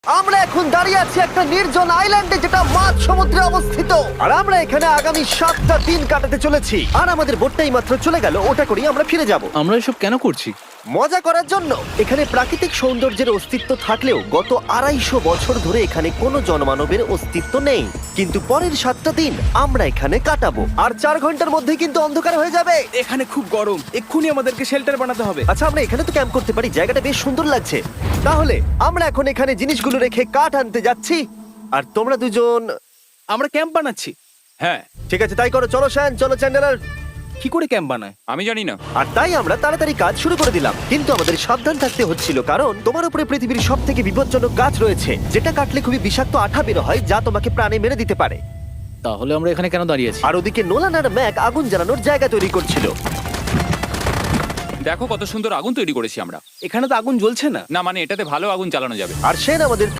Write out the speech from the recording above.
আমরা এখন দাঁড়িয়ে আছি একটা নির্জন আইল্যান্ডে যেটা মাঝ সমুদ্রে অবস্থিত, আর আমরা এখানে আগামী 7টা দিন কাটাতে চলেছি। আর আমাদের বোটটাই মাত্র চলে গেল, ওটা করেই আমরা ফিরে যাব আমরা এসব কেন করছি? মজা করার জন্য। এখানে প্রাকৃতিক সৌন্দর্যের অস্তিত্ব থাকলেও গত 250 বছর ধরে এখানে কোনো জনমানবের অস্তিত্ব নেই। কিন্তু পরের 7টা দিন আমরা এখানে কাটাবো, আর 4 ঘন্টার মধ্যে কিন্তু অন্ধকার হয়ে যাবে। এখানে খুব গরম, এক্ষুনি আমাদেরকে শেল্টার বানাতে হবে। আচ্ছা, আমরা এখানে তো ক্যাম্প করতে পারি, জায়গাটা বেশ সুন্দর লাগছে। তাহলে আমরা এখন এখানে জিনিসগুলো রেখে কাঠ আনতে যাচ্ছি, আর তোমরা দুজন। আমরা ক্যাম্প বানাচ্ছি। হ্যাঁ, ঠিক আছে, তাই করো। চলো শ্যান, চলো চ্যান্ডেলার। কি করে ক্যাম্প বানায়? আমি জানি না। আর তাই আমরা তাড়াতাড়ি কাজ শুরু করে দিলাম, কিন্তু আমাদের সাবধান থাকতে হচ্ছিল, কারণ তোমার উপরে পৃথিবীর সব থেকে বিপজ্জনক গাছ রয়েছে, যেটা কাটলে খুবই বিষাক্ত আঠা বের হয়, যা তোমাকে প্রাণে মেরে দিতে পারে। তাহলে আমরা এখানে কেন দাঁড়িয়ে আছি? আর ওদিকে নোলান আর ম্যাক আগুন জ্বালানোর জায়গা তৈরি করছিল। দেখো কত সুন্দর আগুন তৈরি করেছি আমরা। এখানে তো আগুন জ্বলছে না। না মানে এটাতে ভালো আগুন চালানো যাবে। আর সেন আমাদের